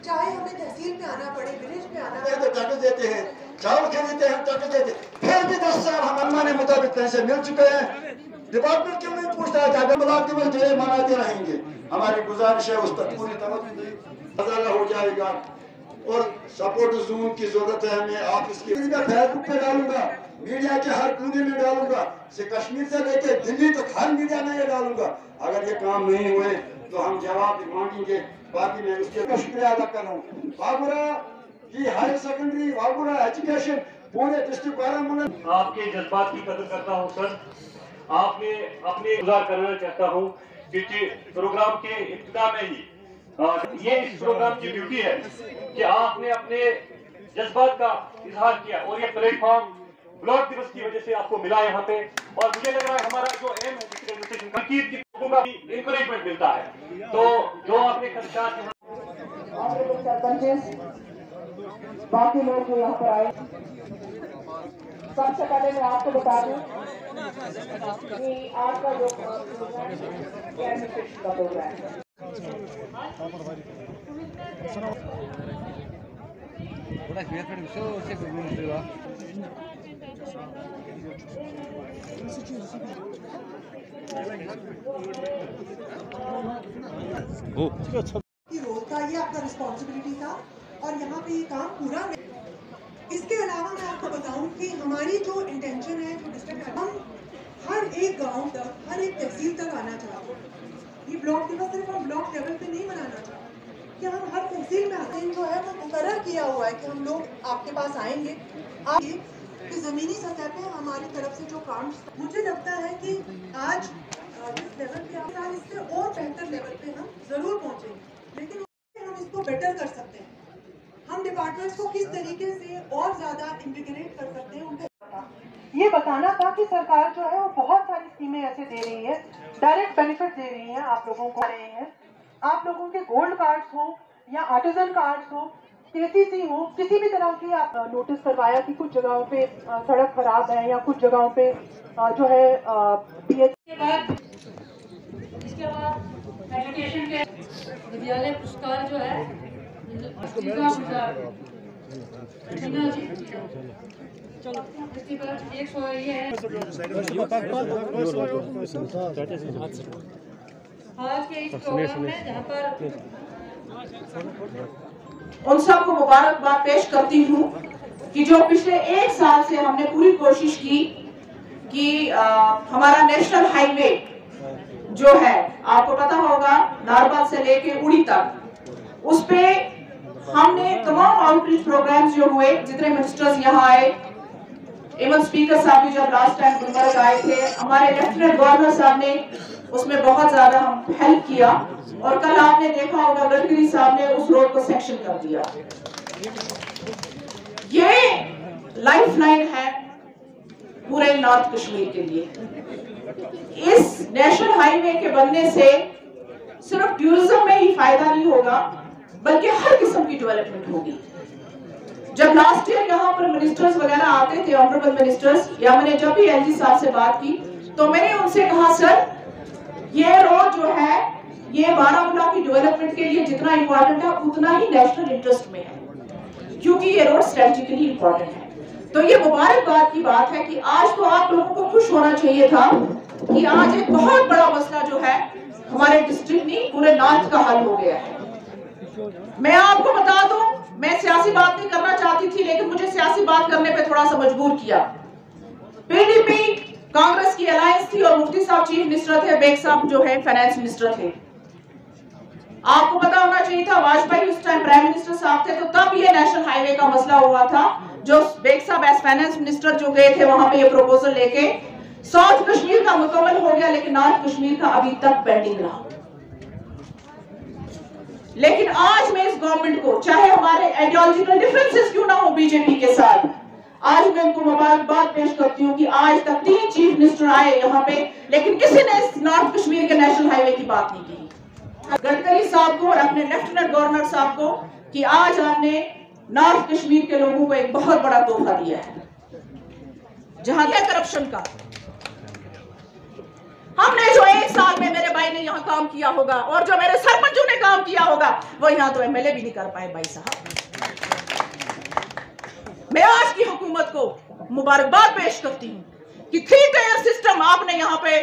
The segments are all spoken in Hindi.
चाहे हमें तहसील पे आना पड़े, विलेज पे आना पड़े। तो टैक्स देते हैं, चावल खरीदते हैं, टैक्स देते हैं, फिर भी 10 साल हम अनुमाने मुताबिक पैसे मिल चुके हैं। डिपार्टमेंट क्यों नहीं पूछता है? अगर ब्लॉक लेवल जो मनाते रहेंगे, हमारी गुजारिश है उस पर पूरी तवज्जो हो जाएगा। और सपोर्ट जोन की जरूरत है हमें। आप इसकी मैं फेसबुक पे डालूंगा, मीडिया के हर कोने में डालूंगा, से कश्मीर से लेकर दिल्ली तक हर मीडिया में ये डालूंगा। अगर ये काम नहीं हुए तो हम जवाब मांगेंगे। बाकी मैं उसके शुक्रिया अदा कर रहा हूँ। बाबुरा की हायर सेकेंडरी, बाबुरा एजुकेशन पूरे डिस्ट्रिक्ट बारामूला। आपके जज्बात की कदर करता हूँ सर। आपने अपने गुजार करना चाहता हूँ क्योंकि प्रोग्राम के इब्तिदा में ही ये इस प्रोग्राम की ब्यूटी है कि आपने अपने जज्बात का इजहार किया और ये प्लेटफॉर्म ब्लॉक दिवस की वजह से आपको मिला यहाँ पे। और मुझे लग रहा है हमारा जो एम है की लोगों का इंकरेजमेंट मिलता है। तो जो आपने खर्चात बाकी लोग जो यहाँ पर आए, सबसे पहले मैं आपको बता दूं कि आज का जो का प्रोग्राम है, रोल था, ये आपका रिस्पॉन्सिबिलिटी था और यहाँ पे ये काम पूरा नहीं। इसके अलावा मैं आपको बताऊं कि हमारी जो इंटेंशन है, जो डिस्ट्रिक्ट, हम हर एक गांव तक, हर एक तहसील तक आना चाहते हैं। ये ब्लॉक दिवस सिर्फ हम ब्लॉक लेवल पे नहीं मनाना चाहते कि हम हर तहसील में आते हैं। जो है वो मुकर्रर किया हुआ है कि हम लोग आपके पास आएंगे। आप कि ज़मीनी सतह पे हमारी तरफ से जो काम, मुझे लगता है कि आज जिस लेवल पे आप इससे और बेहतर लेवल पे हम जरूर पहुँचेंगे, लेकिन हम इसको बेटर कर सकते हैं। हम डिपार्टमेंट्स को किस तरीके से और ज्यादा इंटीग्रेट कर सकते हैं, ये बताना था कि सरकार जो है वो बहुत सारी स्कीमें ऐसे दे रही है, डायरेक्ट बेनिफिट दे रही है, आप लोगों को रहे हैं। आप लोगों के गोल्ड कार्ड्स हो या आर्टिजन कार्ड्स हो, केसीसी हो, किसी भी तरह की आप नोटिस करवाया कि कुछ जगहों पे सड़क खराब है या कुछ जगहों पे जो है इसके बाद एजुकेशन के विद्यालय पुरस्कार जो है चलो इसके बाद एक सौ ये है आज के इस प्रोग्राम में जहाँ पर उन सबको मुबारकबाद पेश करती हूँ कि जो पिछले 1 साल से हमने पूरी कोशिश की कि हमारा नेशनल हाईवे जो है, आपको पता होगा नारबल से लेके उड़ी तक, उस पे हमने तमाम आउटरीच प्रोग्राम्स जो हुए, जितने मिनिस्टर्स यहाँ आए, इवन स्पीकर साहब भी जब लास्ट टाइम गुलबर्ग आए थे, हमारे लेफ्टिनेंट गवर्नर साहब ने उसमें बहुत ज्यादा हम हेल्प किया। और कल आपने देखा होगा गडकरी साहब ने उस रोड को सेक्शन कर दिया। ये लाइफलाइन है पूरे नॉर्थ कश्मीर के लिए। इस नेशनल हाईवे के बनने से सिर्फ टूरिज्म में ही फायदा नहीं होगा, बल्कि हर किस्म की डेवलपमेंट होगी। जब लास्ट ईयर यहाँ पर मिनिस्टर्स वगैरह आते थे, ऑनरेबल मिनिस्टर्स, या मैंने जब भी एलजी साहब से बात की तो मैंने उनसे कहा, सर ये रोड जो है ये बारामूला की डेवलपमेंट के लिए जितना इम्पोर्टेंट है उतना ही नेशनल इंटरेस्ट में है, क्योंकि ये रोड स्ट्रेटेजिकली इम्पोर्टेंट है। तो ये मुबारकबाद की बात है कि आज तो आप लोगों को खुश होना चाहिए था कि आज एक बहुत बड़ा मसला जो है हमारे डिस्ट्रिक्ट नहीं पूरे नॉर्थ का हल हो गया है। मैं आपको बता दूं, मैं सियासी बात नहीं करना चाहती थी, लेकिन मुझे सियासी बात करने पे थोड़ा सा मजबूर किया। पीडीपी कांग्रेस की अलायंस थी और मुफ्ती साहब चीफ मिनिस्टर थे, बेग साहब जो है फाइनेंस मिनिस्टर थे। आपको पता होना चाहिए था, वाजपेयी उस टाइम प्राइम मिनिस्टर साहब थे, तो तब ये नेशनल हाईवे का मसला हुआ था, जो बेग साहब एज फाइनेंस मिनिस्टर जो गए थे वहां पे ये प्रपोजल लेके। साउथ कश्मीर का मुकम्मल हो गया, लेकिन नॉर्थ कश्मीर का अभी तक पेंडिंग रहा। लेकिन आज मैं इस गवर्नमेंट को, चाहे हमारे आइडियोलॉजिकल डिफरेंसेस क्यों ना हो बीजेपी के साथ, आज मैं उनको मुबारकबाद पेश करती हूँ कि आज तक 3 चीफ मिनिस्टर आए यहाँ पे, लेकिन किसी ने नॉर्थ कश्मीर के नेशनल हाईवे की बात नहीं की। गडकरी साहब को और अपने लेफ्टिनेंट गवर्नर साहब को कि आज आपने नॉर्थ कश्मीर के लोगों को एक बहुत बड़ा तोहफा दिया है। जहां तक करप्शन का, हमने जो 1 साल में मेरे भाई ने यहाँ काम किया होगा और जो मेरे सरपंचों ने काम किया होगा वो यहाँ तो एमएलए भी नहीं कर पाए भाई साहब। मैं आज की हुकूमत को मुबारकबाद पेश करती हूँ कि 3 टायर सिस्टम आपने यहाँ पे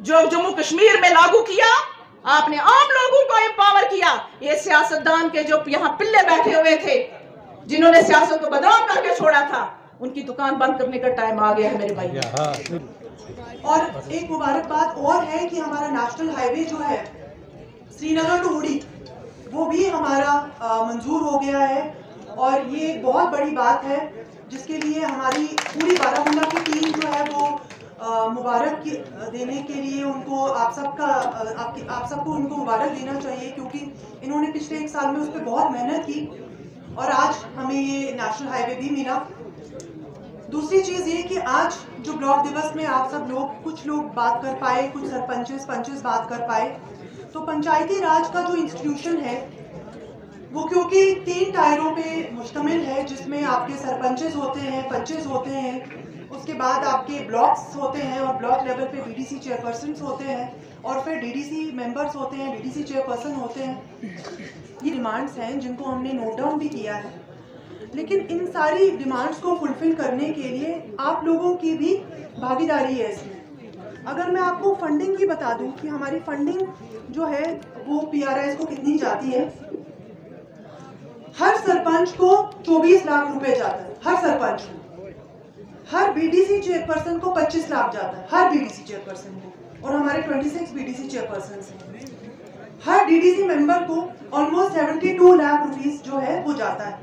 जो जम्मू कश्मीर में लागू किया, आपने आम लोगों को एम्पावर किया। ये सियासतदान के जो यहाँ पिल्ले बैठे हुए थे, जिन्होंने सियासत को बदनाम करके छोड़ा था, उनकी दुकान बंद करने का टाइम आ गया है मेरे भाई। और एक मुबारकबाद और है कि हमारा नेशनल हाईवे जो है श्रीनगर टू उड़ी, वो भी हमारा मंजूर हो गया है। और ये एक बहुत बड़ी बात है जिसके लिए हमारी पूरी बारामूला की टीम जो है वो मुबारक देने के लिए उनको आप सबको उनको मुबारक देना चाहिए, क्योंकि इन्होंने पिछले 1 साल में उस पर बहुत मेहनत की और आज हमें ये नेशनल हाईवे भी मिला। दूसरी चीज़ ये कि आज जो ब्लॉक दिवस में आप सब लोग, कुछ लोग बात कर पाए, कुछ पंचेस बात कर पाए, तो पंचायती राज का जो इंस्टीट्यूशन है वो क्योंकि 3 टायरों पे मुश्तमिल है, जिसमें आपके सरपंचेस होते हैं, पंचेस होते हैं, उसके बाद आपके ब्लॉक्स होते हैं और ब्लॉक लेवल पे डीडीसी चेयरपर्सन होते हैं और फिर डीडीसी मेंबर्स होते हैं, डीडीसी चेयरपर्सन होते हैं। ये डिमांड्स हैं जिनको हमने नोट डाउन भी किया है, लेकिन इन सारी डिमांड्स को फुलफिल करने के लिए आप लोगों की भी भागीदारी है इसमें। अगर मैं आपको फंडिंग की बता दूं कि हमारी फंडिंग जो है वो पीआरआईएस को कितनी जाती है, हर सरपंच को 24 लाख रुपए जाता है, हर सरपंच को। हर बीडीसी चेयरपर्सन को 25 लाख जाता है, हर बीडीसी चेयरपर्सन को, और हमारे 26 बीडीसी चेयरपर्सन हैं। हर डीडीसी मेंबर को ऑलमोस्ट 72 लाख रुपीस जो है वो जाता है।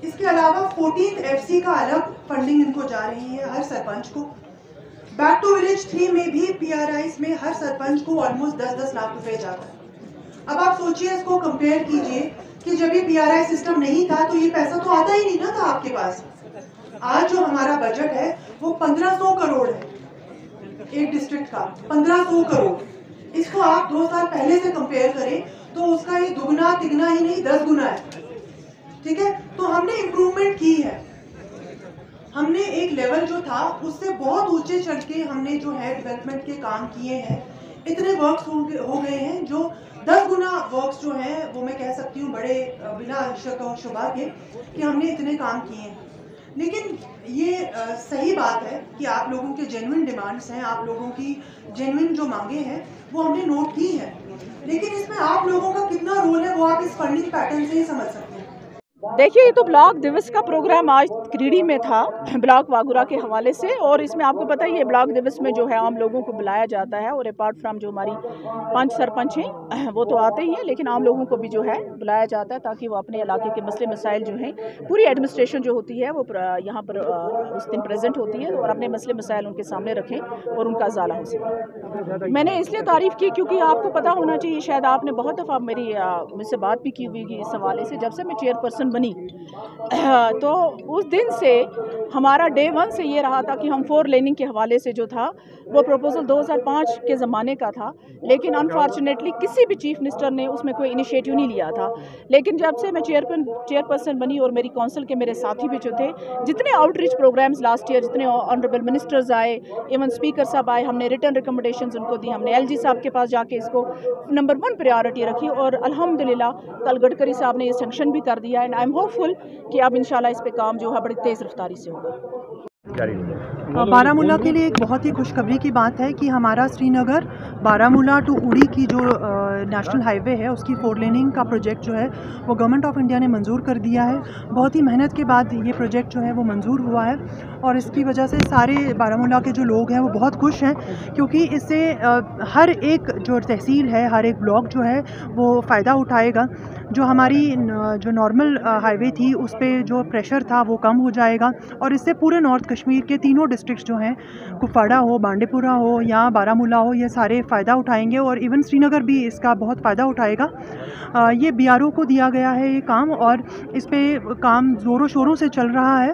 इसके अलावा 14th FC का अलग फंडिंग इनको जा रही है हर सरपंच को। बैक टू विलेज 3 में भी पीआरआईस में हर सरपंच को ऑलमोस्ट 10-10 लाख रुपए जाता है। अब आप सोचिए, इसको कंपेयर कीजिए कि जब ये पीआरआई सिस्टम नहीं था तो ये पैसा तो आता ही नहीं ना था आपके पास। आज जो हमारा बजट है वो 1500 करोड़ है एक डिस्ट्रिक्ट का, 1500 करोड़। इसको आप 2 साल पहले से कंपेयर करें तो उसका ये दुगना तिगना ही नहीं 10 गुना है। ठीक है, तो हमने इम्प्रूवमेंट की है। हमने एक लेवल जो था उससे बहुत ऊंचे चढ़ के हमने जो है डेवलपमेंट के काम किए हैं। इतने वर्क्स हो गए हैं जो 10 गुना वर्क्स जो हैं वो मैं कह सकती हूँ बड़े बिना शक और शुबा के कि हमने इतने काम किए हैं। लेकिन ये सही बात है कि आप लोगों के जेन्युइन डिमांड्स हैं, आप लोगों की जेन्युइन जो मांगे हैं वो हमने नोट की है, लेकिन इसमें आप लोगों का कितना रोल है वो आप इस फंडिंग पैटर्न से ही समझ सकते हैं। देखिए, ये तो ब्लॉक दिवस का प्रोग्राम आज क्रीडी में था ब्लॉक वागुरा के हवाले से, और इसमें आपको पता ही है ब्लॉक दिवस में जो है आम लोगों को बुलाया जाता है, और अपार्ट फ्रॉम जो हमारी 5 सरपंच हैं वो तो आते ही हैं, लेकिन आम लोगों को भी जो है बुलाया जाता है ताकि वो अपने इलाके के मसले मसाइल जो हैं, पूरी एडमिनिस्ट्रेशन जो होती है वो यहाँ पर उस दिन प्रेजेंट होती है और अपने मसले मसाइल उनके सामने रखें और उनका उजाला हो सके। मैंने इसलिए तारीफ़ की क्योंकि आपको पता होना चाहिए, शायद आपने बहुत दफ़ा मुझसे बात भी की हुई इस हवाले से, जब से मैं चेयरपर्सन बनी तो उस दिन से हमारा डे 1 से ये रहा था कि हम 4 लेनिंग के हवाले से जो था वो प्रपोजल 2005 के ज़माने का था, लेकिन अनफॉर्चुनेटली किसी भी चीफ मिनिस्टर ने उसमें कोई इनिशिएटिव नहीं लिया था। लेकिन जब से मैं चेयरपर्सन बनी और मेरी काउंसिल के मेरे साथी भी जो थे, जितने आउटरीच प्रोग्राम्स लास्ट ईयर, जितने ऑनरेबल मिनिस्टर्स आए, इवन स्पीकर साहब आए, हमने रिटर्न रिकमेंडेशंस उनको दी, हमने LG साहब के पास जाके इसको नंबर 1 प्रायोरिटी रखी और अल्हम्दुलिल्लाह कल गडकरी साहब ने ये सैंक्शन भी कर दिया है। एंड आई एम होपफुल कि अब इंशाल्लाह इस पे काम जो है बड़ी तेज़ रफ्तारी से होगा। बारामूला के लिए एक बहुत ही खुशखबरी की बात है कि हमारा श्रीनगर बारामूला टू उड़ी की जो नेशनल हाईवे है उसकी 4 लेनिंग का प्रोजेक्ट जो है वो गवर्नमेंट ऑफ इंडिया ने मंजूर कर दिया है। बहुत ही मेहनत के बाद ये प्रोजेक्ट जो है वो मंजूर हुआ है और इसकी वजह से सारे बारामूला के जो लोग हैं वो बहुत खुश हैं, क्योंकि इससे हर एक जो तहसील है, हर एक ब्लॉक जो है वो फ़ायदा उठाएगा। जो हमारी जो नॉर्मल हाईवे थी उस पर जो प्रेशर था वो कम हो जाएगा और इससे पूरे नॉर्थ कश्मीर के तीनों डिस्ट्रिक्ट्स जो हैं, कुपवाड़ा हो, बांडीपुरा हो या बारामूला हो, ये सारे फ़ायदा उठाएंगे और इवन श्रीनगर भी इसका बहुत फ़ायदा उठाएगा। ये BRO को दिया गया है ये काम और इस पर काम ज़ोरों शोरों से चल रहा है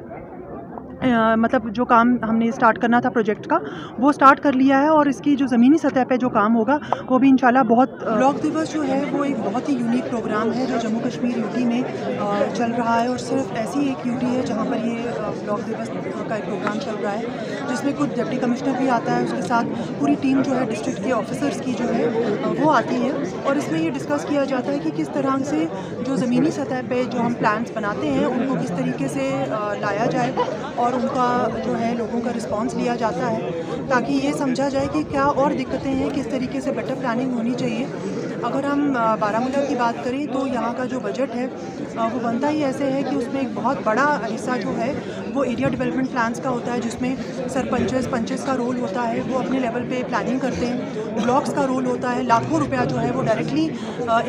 मतलब जो काम हमने स्टार्ट करना था प्रोजेक्ट का वो स्टार्ट कर लिया है और इसकी जो ज़मीनी सतह पे जो काम होगा वो भी इंशाल्लाह बहुत। ब्लॉक दिवस जो है वो एक बहुत ही यूनिक प्रोग्राम है जो जम्मू कश्मीर यूटी में चल रहा है और सिर्फ ऐसी एक यूटी है जहाँ पर ये ब्लॉक दिवस का एक प्रोग्राम चल रहा है जिसमें खुद डिप्टी कमिश्नर भी आता है, उसके साथ पूरी टीम जो है डिस्ट्रिक्ट के ऑफिसर्स की जो है वो आती है और इसमें ये डिस्कस किया जाता है कि किस तरह से जो ज़मीनी सतह पे जो हम प्लान्स बनाते हैं उनको किस तरीके से लाया जाए और उनका जो है लोगों का रिस्पांस लिया जाता है ताकि ये समझा जाए कि क्या और दिक्कतें हैं, किस तरीके से बेटर प्लानिंग होनी चाहिए। अगर हम बारामूला की बात करें तो यहाँ का जो बजट है वो बनता ही ऐसे है कि उसमें एक बहुत बड़ा हिस्सा जो है वो एरिया डेवलपमेंट प्लान्स का होता है जिसमें पंचेस का रोल होता है, वो अपने लेवल पे प्लानिंग करते हैं। ब्लॉक्स का रोल होता है, लाखों रुपया जो है वो डायरेक्टली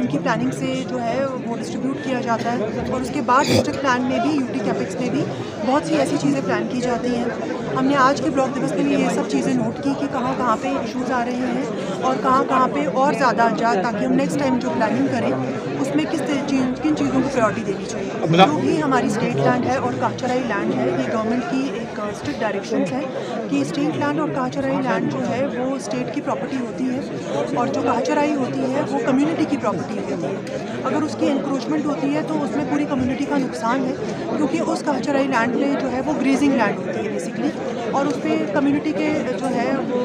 इनकी प्लानिंग से जो है वो डिस्ट्रीब्यूट किया जाता है और उसके बाद डिस्ट्रिक्ट प्लान में भी यूटी कैपेक्स में भी बहुत सी ऐसी चीज़ें प्लान की जाती हैं। हमने आज के ब्लॉक दिवस में भी ये सब चीज़ें नोट की कि कहाँ पे इश्यूज़ आ रहे हैं और कहाँ पे और ज़्यादा जाए ताकि हम नेक्स्ट टाइम जो प्लानिंग करें उसमें किन चीज़ों को प्रायोरिटी देनी चाहिए। जो भी हमारी स्टेट लैंड है और काचराई लैंड है, ये गवर्नमेंट की एक स्ट्रिक्ट डायरेक्शंस है कि स्टेट लैंड और काचराई लैंड जो है वो स्टेट की प्रॉपर्टी होती है और जो काचराई होती है वो कम्युनिटी की प्रॉपर्टी होती है। अगर उसकी इंक्रोचमेंट होती है तो उसमें पूरी कम्युनिटी का नुकसान है क्योंकि उस काचराई लैंड में जो है वो ग्रेजिंग लैंड होती है बेसिकली और उस पर कम्युनिटी के जो है वो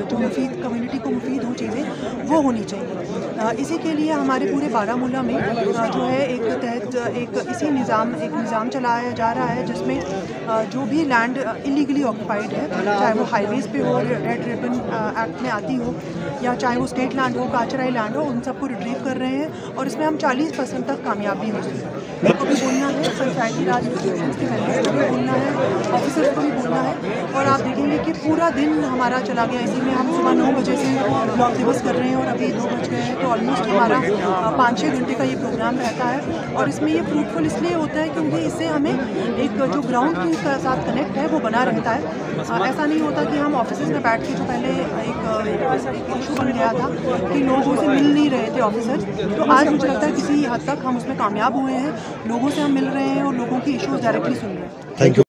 जो कम्युनिटी को मुफीद हो चीज़ें वो होनी चाहिए। इसी के लिए हमारे पूरे बारामूला में जो है एक तहत एक निज़ाम चलाया जा रहा है जिसमें जो भी लैंड इलीगली ऑक्यूपाइड है, चाहे वो हाईवेज़ पे हो, रेड रिबन एक्ट में आती हो या चाहे वो स्टेट लैंड हो, काचराई लैंड हो, उन सबको रिट्रीव कर रहे हैं और इसमें हम 40% तक कामयाबी हो गई। को भी बोलना है, पंचायती राज इंस्टीट्यूशंस के मेंबर्स को भी बोलना है, ऑफिसर्स को भी बोलना है और आप देखेंगे कि पूरा दिन हमारा चला गया इसी में। हम सुबह 9 बजे से ब्लॉक दिवस कर रहे हैं और अभी 2 बज गए हैं तो ऑलमोस्ट हमारा 5-6 घंटे का ये प्रोग्राम रहता है और इसमें ये फ्रूटफुल इसलिए होता है क्योंकि इससे हमें एक जो ग्राउंड के साथ कनेक्ट है वो बना रहता है। ऐसा नहीं होता कि हम ऑफिस में बैठ के जो पहले एक इशू बन गया था कि लोगों से मिल नहीं रहे थे ऑफिसर्स, तो आज मुझे लगता है किसी हद तक हम उसमें कामयाब हुए हैं। लोगों से हम मिल रहे हैं और लोगों की इश्यूज डायरेक्टली सुन रहे हैं। Thank you.